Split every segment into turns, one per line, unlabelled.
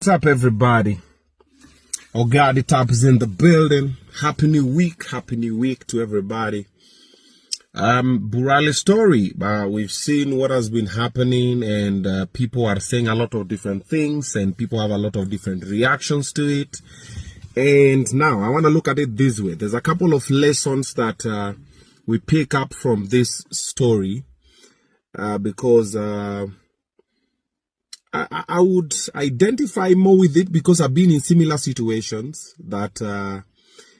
What's up, everybody? Oga Obinna is in the building. Happy New Week. Happy New Week to everybody. Burale story. We've seen what has been happening, and people are saying a lot of different things, and people have a lot of different reactions to it. And now I want to look at it this way. There's a couple of lessons that we pick up from this story because I would identify more with it because I've been in similar situations that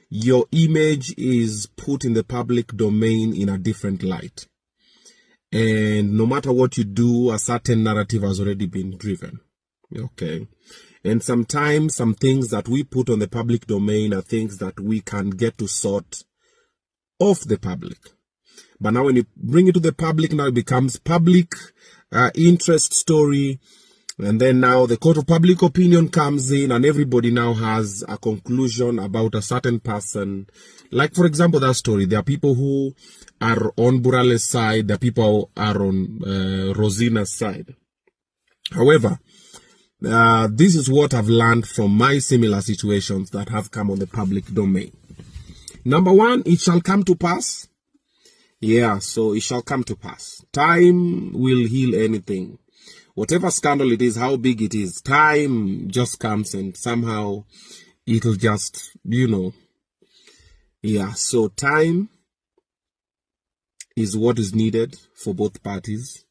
your image is put in the public domain in a different light. And no matter what you do, a certain narrative has already been driven. Okay. And sometimes some things that we put on the public domain are things that we can get to sort off the public. But now when you bring it to the public, now it becomes public interest story. And then now the court of public opinion comes in and everybody now has a conclusion about a certain person. Like, for example, that story, there are people who are on Burale's side, there are people who are on Rozina's side. However, this is what I've learned from my similar situations that have come on the public domain. Number one, it shall come to pass. Yeah, so it shall come to pass. Time will heal anything. Whatever scandal it is, how big it is, time just comes and somehow it'll just, Yeah, so time is what is needed for both parties.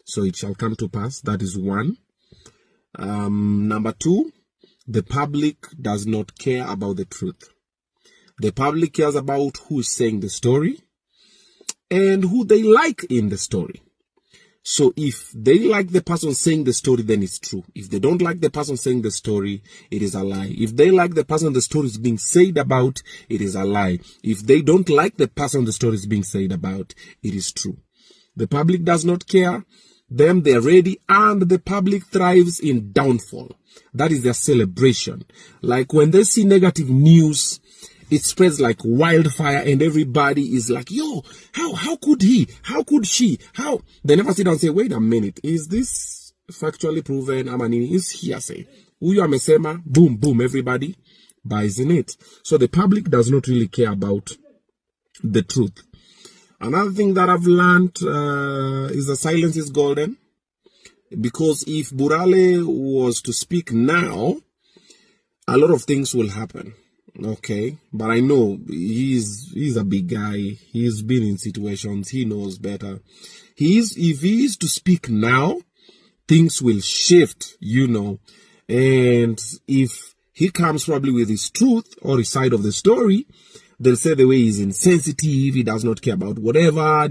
So it shall come to pass. That is one. Number two, the public does not care about the truth. The public cares about who is saying the story and who they like in the story. So if they like the person saying the story, then it's true. If they don't like the person saying the story, it is a lie. If they like the person the story is being said about, it is a lie. If they don't like the person the story is being said about, it is true. The public does not care. Them, they're ready, and the public thrives in downfall. That is their celebration. Like when they see negative news, it spreads like wildfire and everybody is like, yo, how could he? How could she? How? They never sit down and say, wait a minute, is this factually proven? Amanini is hearsay. Uyu amesema, boom, boom, everybody buys in it. So the public does not really care about the truth. Another thing that I've learned is that silence is golden. Because if Burale was to speak now, a lot of things will happen. Okay, but I know he's a big guy. He's been in situations. He knows better. If he is to speak now, things will shift, And if he comes probably with his truth or his side of the story, they'll say the way he's insensitive, he does not care about whatever,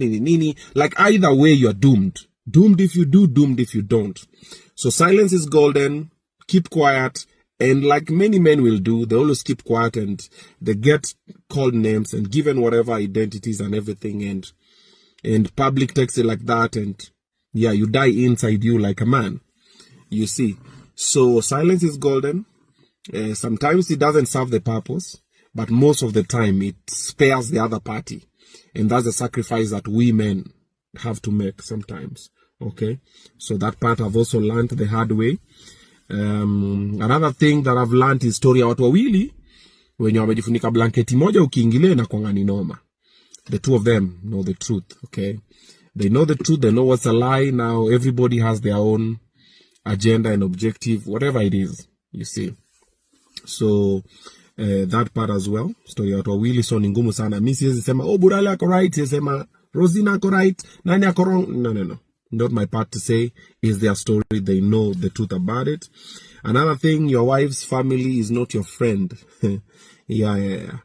like either way you're doomed. Doomed if you do, doomed if you don't. So silence is golden. Keep quiet. And like many men will do, they always keep quiet and they get called names and given whatever identities and everything. And public takes it like that. And yeah, you die inside you like a man. You see. So silence is golden. Sometimes it doesn't serve the purpose. But most of the time it spares the other party. And that's the sacrifice that we men have to make sometimes. Okay. So that part I've also learned the hard way. Another thing that I've learned is story ya watu wawili wenye wamejifunika blanketi moja ukiingilia na kwangani noma. The two of them know the truth, okay? They know the truth, they know what's a lie. Now everybody has their own agenda and objective, whatever it is, you see. So that part as well, story ya watu wawili so ni ngumu sana. Mimi siwezi sema Burale ako right, siwezi sema Rozina ako right, nani ako wrong. No. Not my part to say. Is their story. They know the truth about it. Another thing, your wife's family is not your friend. Yeah.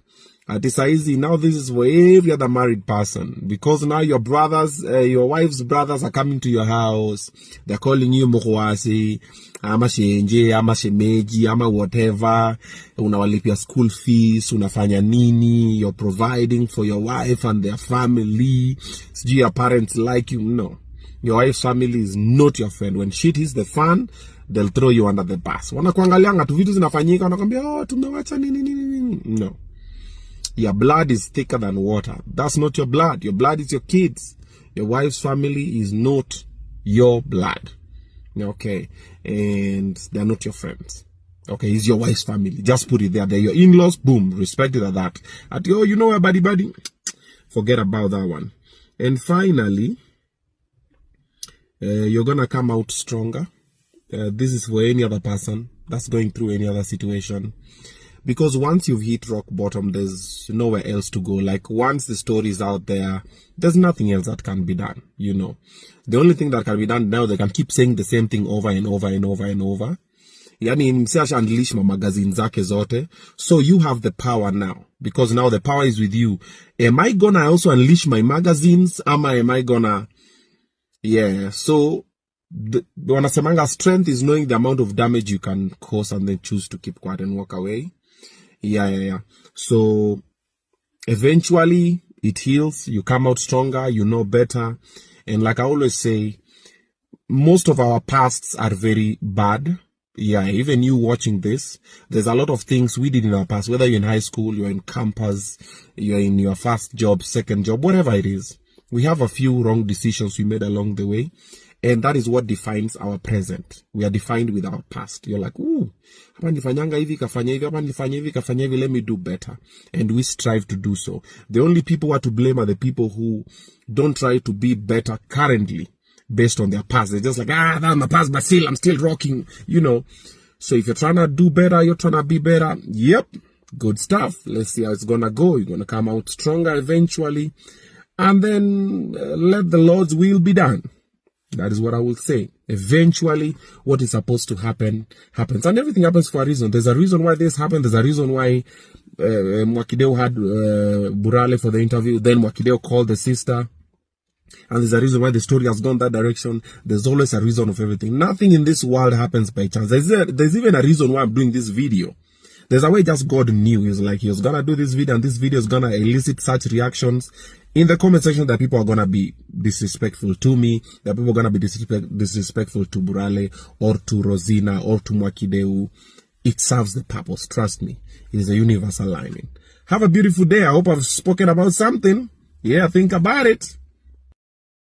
At this easy. Now this is for every other married person. Because now your brothers, your wife's brothers are coming to your house. They're calling you Mukwasi, ama shenje, ama shemeji, ama whatever. Unawalipia school fees, unafanya nini. You're providing for your wife and their family. Do your parents like you? No. Your wife's family is not your friend. When shit hits the fan, they'll throw you under the bus. Wanakuangalianga tu vitu zinafanyika, wanakwambia, tumewacha nini. No. Your blood is thicker than water. That's not your blood. Your blood is your kids. Your wife's family is not your blood. Okay. And they're not your friends. Okay, it's your wife's family. Just put it there. They're your in-laws. Boom, respect it at that. Oh, you know what, buddy? Forget about that one. And finally, you're gonna come out stronger. This is for any other person that's going through any other situation. Because once you've hit rock bottom, there's nowhere else to go. Like, once the story is out there, there's nothing else that can be done, you know. The only thing that can be done now, they can keep saying the same thing over and over and over and over. Yani msasha unleash ma magazine zake zote. So you have the power now, because now the power is with you. Am I gonna also unleash my magazines? Am I gonna... Yeah, so wanasemanga strength is knowing the amount of damage you can cause and then choose to keep quiet and walk away. Yeah. So eventually it heals. You come out stronger. You know better. And like I always say, most of our pasts are very bad. Yeah, even you watching this, there's a lot of things we did in our past, whether you're in high school, you're in campus, you're in your first job, second job, whatever it is. We have a few wrong decisions we made along the way. And that is what defines our present. We are defined with our past. You're like, ooh, let me do better. And we strive to do so. The only people who are to blame are the people who don't try to be better currently based on their past. They're just like, that's my past, but still, I'm still rocking, you know. So if you're trying to do better, you're trying to be better. Yep, good stuff. Let's see how it's going to go. You're going to come out stronger eventually. And then let the Lord's will be done. That is what I will say. Eventually, what is supposed to happen, happens. And everything happens for a reason. There's a reason why this happened. There's a reason why Mwakideu had Burale for the interview. Then Mwakideu called the sister. And there's a reason why the story has gone that direction. There's always a reason of everything. Nothing in this world happens by chance. There's even a reason why I'm doing this video. There's a way just God knew. He's like, he was going to do this video, and this video is going to elicit such reactions in the comment section that people are going to be disrespectful to me, that people are going to be disrespectful to Burale or to Rozina or to Mwakideu. It serves the purpose. Trust me. It is a universal lining. Have a beautiful day. I hope I've spoken about something. Yeah, think about it.